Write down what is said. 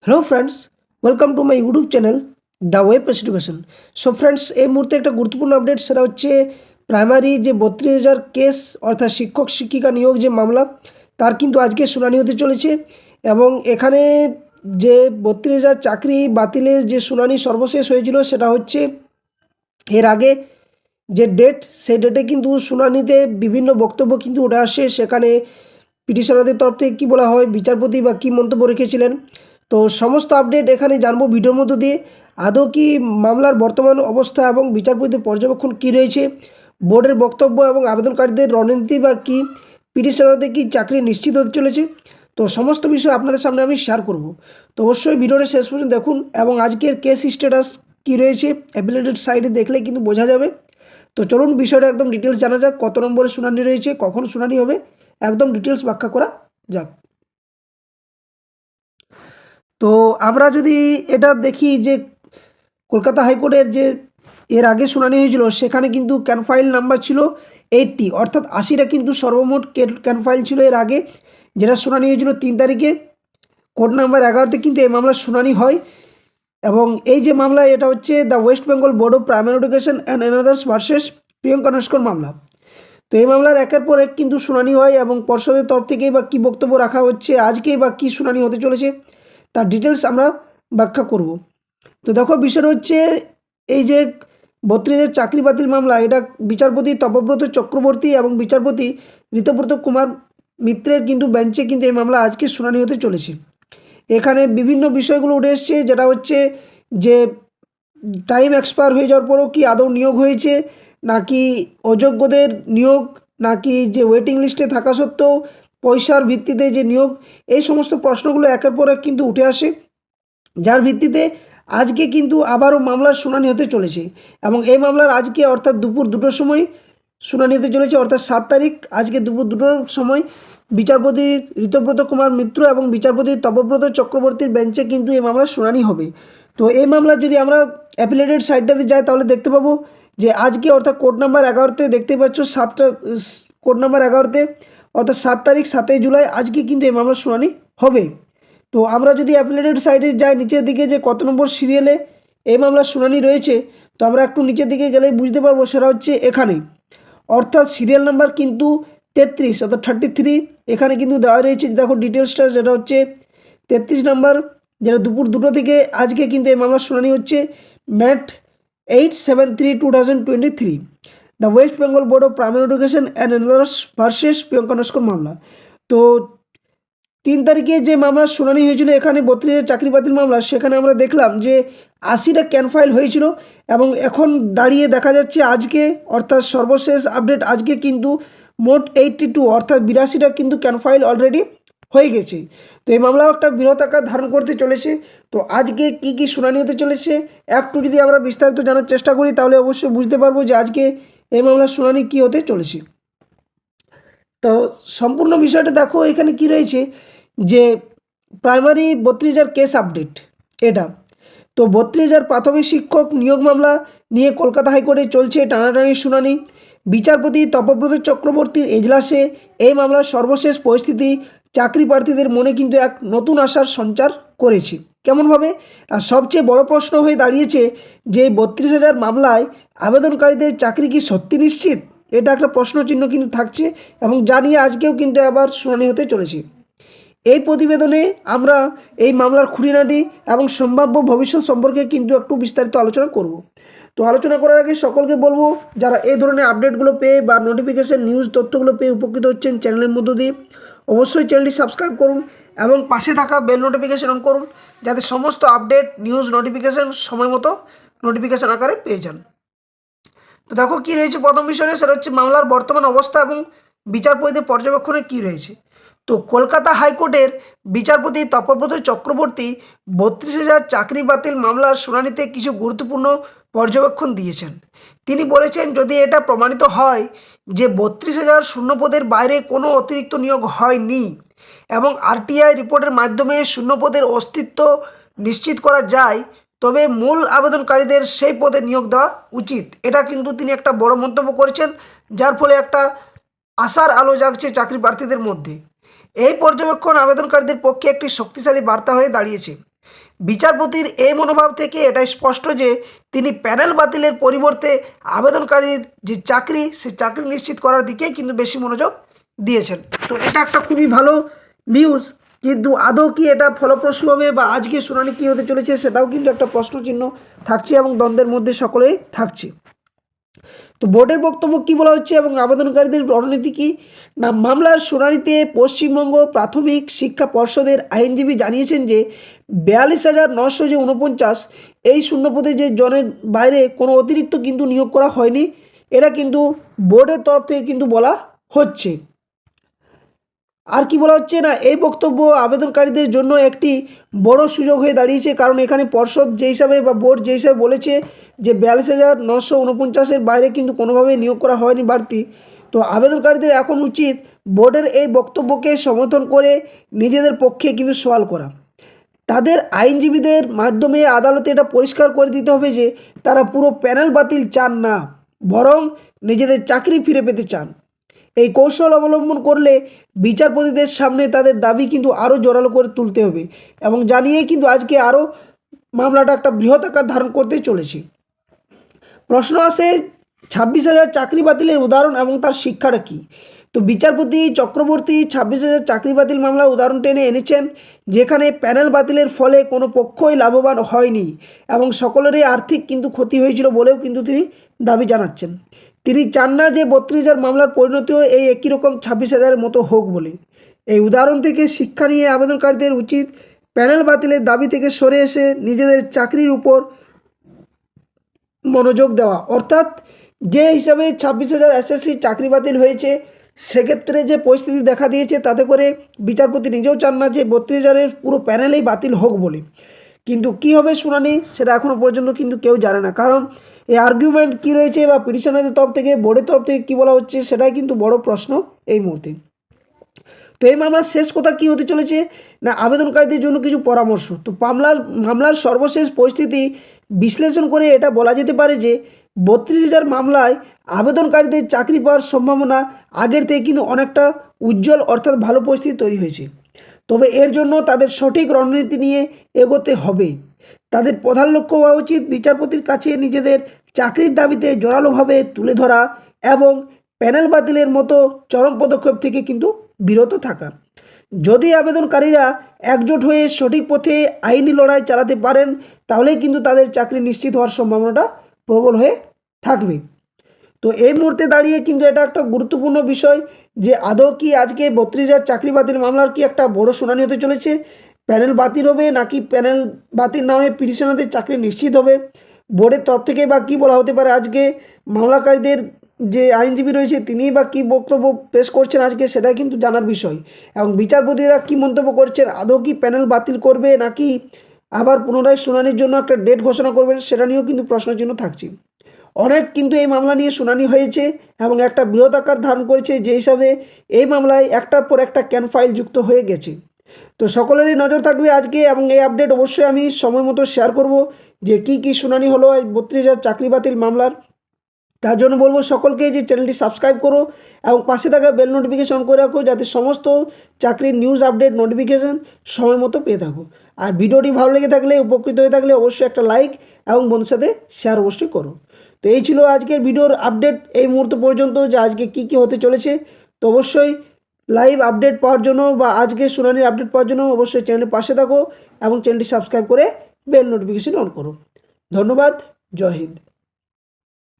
Hello friends, welcome to my YouTube channel the web education. So friends, এই মুহূর্তে একটা গুরুত্বপূর্ণ আপডেট, সেটা হচ্ছে প্রাইমারি যে 32,000 কেস অর্থাৎ শিক্ষক শিক্ষিকা নিয়োগ যে মামলা, তার কিন্তু আজকে শুনানি হতে চলেছে। এবং এখানে যে 32,000 চাকরি বাতিলের যে শুনানি সর্বশেষ হয়েছিল, সেটা হচ্ছে এর আগে যে ডেট, সেই ডেটে কিন্তু শুনানিতে বিভিন্ন বক্তব্য কিন্তু উঠে আসে। সেখানে পিটিশনারদের তরফ থেকে কী বলা হয়, বিচারপতি বা কী মন্তব্য রেখেছিলেন, তো সমস্ত আপডেট এখানে জানবো ভিডিওর মধ্য দিয়ে। আদৌ কি মামলার বর্তমান অবস্থা এবং বিচারপতির পর্যবেক্ষণ কী রয়েছে, বোর্ডের বক্তব্য এবং আবেদনকারীদের রণনীতি বা কী, পিটিশনারদের কি চাকরি নিশ্চিত হতে চলেছে, তো সমস্ত বিষয় আপনাদের সামনে আমি শেয়ার করব। তো অবশ্যই ভিডিওটা শেষ পর্যন্ত দেখুন এবং আজকের কেস স্ট্যাটাস কী রয়েছে অ্যাপিলেটেড সাইডে দেখলে কিন্তু বোঝা যাবে। তো চলুন বিষয়টা একদম ডিটেলস জানা যাক, কত নম্বরে শুনানি রয়েছে, কখন শুনানি হবে, একদম ডিটেলস ব্যাখ্যা করা যাক। তো আমরা যদি এটা দেখি যে কলকাতা হাইকোর্টের যে এর আগে শুনানি হয়েছিল, সেখানে কিন্তু ক্যান ফাইল নাম্বার ছিল 80, অর্থাৎ 80টা কিন্তু সর্বমোট ক্যান ফাইল ছিল এর আগে, যেটা শুনানি হয়েছিল 3 তারিখে। কোর্ট নাম্বার 11তে কিন্তু এই মামলার শুনানি হয়। এবং এই যে মামলা, এটা হচ্ছে the West Bengal board of primary education and anothers versus Priyanka Naskar মামলা। তো এই মামলার একের পর এক কিন্তু শুনানি হয় এবং পর্ষদের তরফ থেকেই বা কী বক্তব্য রাখা হচ্ছে, আজকেই বা কী শুনানি হতে চলেছে, তার ডিটেলস আমরা ব্যাখ্যা করব। তো দেখো, বিষয়টা হচ্ছে এই যে 32,000 চাকরি বাতিল মামলা, এটা বিচারপতি তপব্রত চক্রবর্তী এবং বিচারপতি ঋতব্রত কুমার মিত্রের কিন্তু বেঞ্চে কিন্তু এই মামলা আজকে শুনানি হতে চলেছে। এখানে বিভিন্ন বিষয়গুলো উঠে এসছে, যেটা হচ্ছে যে টাইম এক্সপায়ার হয়ে যাওয়ার পরও কি আদৌ নিয়োগ হয়েছে, নাকি অযোগ্যদের নিয়োগ, নাকি যে ওয়েটিং লিস্টে থাকা সত্ত্বেও পয়সার ভিত্তিতে যে নিয়োগ, এই সমস্ত প্রশ্নগুলো একের পর এক কিন্তু উঠে আসে, যার ভিত্তিতে আজকে কিন্তু আবারও মামলার শুনানি হতে চলেছে। এবং এই মামলার আজকে অর্থাৎ দুপুর 2টোর সময় শুনানি হতে চলেছে, অর্থাৎ 7 তারিখ আজকে দুপুর 2টোর সময় বিচারপতি ঋতব্রত কুমার মিত্র এবং বিচারপতি তপব্রত চক্রবর্তীর বেঞ্চে কিন্তু এই মামলার শুনানি হবে। তো এই মামলা যদি আমরা অ্যাপিলেটেড সাইডটাতে যাই, তাহলে দেখতে পাবো যে আজকে অর্থাৎ কোর্ট নাম্বার 11তে দেখতেই পাচ্ছ, কোর্ট নাম্বার 11তে অর্থাৎ 7 তারিখ 7ই জুলাই আজকে কিন্তু এই মামলার শুনানি হবে। তো আমরা যদি অ্যাপিলেটেড সাইডে যাই, নিচের দিকে যে কত নম্বর সিরিয়ালে এই মামলার শুনানি রয়েছে, তো আমরা একটু নিচের দিকে গেলে বুঝতে পারবো, সেটা হচ্ছে এখানে, অর্থাৎ সিরিয়াল নাম্বার কিন্তু 33 অর্থাৎ 33, এখানে কিন্তু দেওয়া রয়েছে। দেখো ডিটেলসটা, যেটা হচ্ছে 33 নাম্বার, যেটা দুপুর 2টো থেকে আজকে কিন্তু এই মামলার শুনানি হচ্ছে। MAT 873/2023, the West Bengal board of primary education and anothers versus Priyanka Naskar মামলা। তো 3 তারিখে যে মামলার শুনানি হয়েছিল এখানে 32,000 চাকরি বাতিল মামলা, সেখানে আমরা দেখলাম যে 80টা ক্যান ফাইল হয়েছিল এবং এখন দাঁড়িয়ে দেখা যাচ্ছে আজকে, অর্থাৎ সর্বশেষ আপডেট আজকে কিন্তু মোট 82 অর্থাৎ 82টা কিন্তু ক্যান ফাইল অলরেডি হয়ে গেছে। তো এই মামলাও একটা বৃহৎ আকার ধারণ করতে চলেছে। তো আজকে কি কি শুনানি হতে চলেছে একটু যদি আমরা বিস্তারিত জানার চেষ্টা করি, তাহলে অবশ্যই বুঝতে পারবো যে আজকে এই মামলার শুনানি কী হতে চলেছে। তো সম্পূর্ণ বিষয়টা দেখো, এখানে কি রয়েছে যে প্রাইমারি 32,000 কেস আপডেট এটা। তো 32,000 প্রাথমিক শিক্ষক নিয়োগ মামলা নিয়ে কলকাতা হাইকোর্টে চলছে টানাটানি শুনানি। বিচারপতি তপব্রত চক্রবর্তীর এজলাসে এই মামলার সর্বশেষ পরিস্থিতি চাকরি প্রার্থীদের মনে কিন্তু এক নতুন আশার সঞ্চার করেছে। কেমনভাবে? আর সবচেয়ে বড় প্রশ্ন হয়ে দাঁড়িয়েছে যে 32,000 মামলায় আবেদনকারীদের চাকরি কি সত্যি নিশ্চিত, এটা একটা প্রশ্নচিহ্ন কিন্তু থাকছে এবং জানিয়ে আজকেও কিন্তু আবার শুনানি হতে চলেছে। এই প্রতিবেদনে আমরা এই মামলার খুঁটিনাটি এবং সম্ভাব্য ভবিষ্যৎ সম্পর্কে কিন্তু একটু বিস্তারিত আলোচনা করব। তো আলোচনা করার আগে সকলকে বলবো, যারা এই ধরনের আপডেটগুলো পেয়ে বা নোটিফিকেশান নিউজ তথ্যগুলো পেয়ে উপকৃত হচ্ছেন চ্যানেলের মধ্য দিয়ে, অবশ্যই চ্যানেলটি সাবস্ক্রাইব করুন এবং পাশে থাকা বেল নোটিফিকেশান অন করুন, যাতে সমস্ত আপডেট নিউজ নোটিফিকেশান সময় মতো নোটিফিকেশান আকারে পেয়ে যান। তো দেখো কি রয়েছে প্রথম বিষয়ে, সেটা হচ্ছে মামলার বর্তমান অবস্থা এবং বিচারপতিদের পর্যবেক্ষণে কি রয়েছে। তো কলকাতা হাইকোর্টের বিচারপতি তপব্রত চক্রবর্তী 32,000 চাকরি বাতিল মামলার শুনানিতে কিছু গুরুত্বপূর্ণ পর্যবেক্ষণ দিয়েছেন। তিনি বলেছেন, যদি এটা প্রমাণিত হয় যে 32,000 শূন্যপদের বাইরে কোনো অতিরিক্ত নিয়োগ হয়নি এবং আরটিআই রিপোর্টের মাধ্যমে শূন্যপদের অস্তিত্ব নিশ্চিত করা যায়, তবে মূল আবেদনকারীদের সেই পদে নিয়োগ দেওয়া উচিত। এটা কিন্তু তিনি একটা বড় মন্তব্য করেছেন, যার ফলে একটা আশার আলো জাগছে চাকরি প্রার্থীদের মধ্যে। এই পর্যবেক্ষণ আবেদনকারীদের পক্ষে একটি শক্তিশালী বার্তা হয়ে দাঁড়িয়েছে। বিচারপতির এই মনোভাব থেকে এটা স্পষ্ট যে তিনি প্যানেল বাতিলের পরিবর্তে আবেদনকারীর যে চাকরি সে চাকরি নিশ্চিত করার দিকে কিন্তু বেশি মনোযোগ দিয়েছেন। তো এটা একটা খুবই ভালো নিউজ, কিন্তু আদৌ কি এটা ফলপ্রসূ হবে বা আজকে শুনানি কী হতে চলেছে সেটাও কিন্তু একটা প্রশ্নচিহ্ন থাকছে এবং দ্বন্দ্বের মধ্যে সকলেই থাকছে। তো বোর্ডের বক্তব্য কী বলা হচ্ছে এবং আবেদনকারীদের রণনীতি কী না, মামলার শুনানিতে পশ্চিমবঙ্গ প্রাথমিক শিক্ষা পর্ষদের আইনজীবী জানিয়েছেন যে 42,949 এই শূন্যপদে যে জনের বাইরে কোনো অতিরিক্ত কিন্তু নিয়োগ করা হয়নি, এটা কিন্তু বোর্ডের তরফ থেকে কিন্তু বলা হচ্ছে। আর কি বলা হচ্ছে না, এই বক্তব্য আবেদনকারীদের জন্য একটি বড় সুযোগ হয়ে দাঁড়িয়েছে, কারণ এখানে পর্ষদ যে হিসাবে বা বোর্ড যে হিসাবে বলেছে যে 42,949-এর বাইরে কিন্তু কোনোভাবেই নিয়োগ করা হয়নি বাড়তি। তো আবেদনকারীদের এখন উচিত বোর্ডের এই বক্তব্যকে সমর্থন করে নিজেদের পক্ষে কিন্তু সওয়াল করা। তাদের আইনজীবীদের মাধ্যমে আদালতে এটা পরিষ্কার করে দিতে হবে যে তারা পুরো প্যানেল বাতিল চান না, বরং নিজেদের চাকরি ফিরে পেতে চান। এই কৌশল অবলম্বন করলে বিচারপতিদের সামনে তাদের দাবি কিন্তু আরও জোরালো করে তুলতে হবে এবং জানিয়ে কিন্তু আজকে আরও মামলাটা একটা বৃহৎ আকার ধারণ করতে চলেছে। প্রশ্ন আসে 26,000 চাকরি বাতিলের উদাহরণ এবং তার শিক্ষাটা কী। তো বিচারপতি চক্রবর্তী 26,000 চাকরি বাতিল মামলার উদাহরণ টেনে এনেছেন, যেখানে প্যানেল বাতিলের ফলে কোনো পক্ষই লাভবান হয়নি এবং সকলেরই আর্থিক কিন্তু ক্ষতি হয়েছিল বলেও কিন্তু তিনি দাবি জানাচ্ছেন। তিনি চান না যে 32,000 মামলার পরিণতিও এই একই রকম 26,000-এর মতো হোক বলে। এই উদাহরণ থেকে শিক্ষা নিয়ে আবেদনকারীদের উচিত প্যানেল বাতিলের দাবি থেকে সরে এসে নিজেদের চাকরির উপর মনোযোগ দেওয়া। অর্থাৎ যে হিসাবে 26,000 এসএসসি চাকরি বাতিল হয়েছে, সেক্ষেত্রে যে পরিস্থিতি দেখা দিয়েছে তাতে করে বিচারপতি নিজেও চান না যে 32,000-এর পুরো প্যানেলেই বাতিল হোক বলে। কিন্তু কী হবে শুনানি সেটা এখনও পর্যন্ত কিন্তু কেউ জানে না, কারণ এই আর্গুমেন্ট কী রয়েছে বা পিটিশনারদের তরফ থেকে বোর্ডের তরফ থেকে কী বলা হচ্ছে সেটাই কিন্তু বড় প্রশ্ন এই মুহূর্তে। তো এই মামলার শেষ কথা কী হতে চলেছে না, আবেদনকারীদের জন্য কিছু পরামর্শ। তো মামলার সর্বশেষ পরিস্থিতি বিশ্লেষণ করে এটা বলা যেতে পারে যে 32,000 মামলায় আবেদনকারীদের চাকরি পাওয়ার সম্ভাবনা আগের থেকে কিন্তু অনেকটা উজ্জ্বল, অর্থাৎ ভালো পরিস্থিতি তৈরি হয়েছে। তবে এর জন্য তাদের সঠিক রণনীতি নিয়ে এগোতে হবে। তাদের প্রধান লক্ষ্য হওয়া উচিত বিচারপতির কাছে নিজেদের চাকরির দাবিতে জোরালোভাবে তুলে ধরা এবং প্যানেল বাতিলের মতো চরম পদক্ষেপ থেকে কিন্তু বিরত থাকা। যদি আবেদনকারীরা একজোট হয়ে সঠিক পথে আইনি লড়াই চালাতে পারেন, তাহলেই কিন্তু তাদের চাকরি নিশ্চিত হওয়ার সম্ভাবনাটা প্রবল হয়ে থাকবে। তো এই মুহূর্তে দাঁড়িয়ে কিন্তু এটা একটা গুরুত্বপূর্ণ বিষয় যে আদৌ কি আজকে 32,000 চাকরি বাতিল মামলার কি একটা বড় শুনানি হতে চলেছে, প্যানেল বাতিল হবে নাকি প্যানেল বাতিল না হয়ে পিটিশনারদের চাকরি নিশ্চিত হবে, বোর্ডের তরফ থেকে বা কী বলা হতে পারে, আজকে মামলাকারীদের যে আইনজীবী রয়েছে তিনি বা কী বক্তব্য পেশ করছেন আজকে সেটাই কিন্তু জানার বিষয়। এবং বিচারপতিরা কী মন্তব্য করছেন, আদৌ কি প্যানেল বাতিল করবে নাকি আবার পুনরায় শুনানির জন্য একটা ডেট ঘোষণা করবেন, সেটা নিয়েও কিন্তু প্রশ্নচিহ্ন থাকছে। অনেক কিন্তু এই মামলা নিয়ে শুনানি হয়েছে এবং একটা বৃহৎ আকার ধারণ করেছে, যে হিসাবে এই মামলায় একটার পর একটা ক্যান ফাইল যুক্ত হয়ে গেছে। তো সকলেরই নজর থাকবে আজকে, এবং এই আপডেট অবশ্যই আমি সময় মতো শেয়ার করব যে কী শুনানি হলো এই 32,000 চাকরি বাতিল মামলার। তার জন্য বলবো সকলকে যে চ্যানেলটি সাবস্ক্রাইব করো এবং পাশে থাকা বেল নোটিফিকেশন করে রাখো, যাতে সমস্ত চাকরির নিউজ আপডেট নোটিফিকেশান সময় মতো পেয়ে থাকো। আর ভিডিওটি ভালো লেগে থাকলে, উপকৃত হয়ে থাকলে অবশ্যই একটা লাইক এবং বন্ধুর সাথে শেয়ার অবশ্যই করো। তো এই ছিল আজকের ভিডিওর আপডেট এই মুহূর্ত পর্যন্ত, যে আজকে কী হতে চলেছে। তো অবশ্যই লাইভ আপডেট পাওয়ার জন্য বা আজকে শুনানির আপডেট পাওয়ার জন্য অবশ্যই চ্যানেলের পাশে থাকো এবং চ্যানেলটি সাবস্ক্রাইব করে বেল নোটিফিকেশন অন করো। ধন্যবাদ। জয় হিন্দ।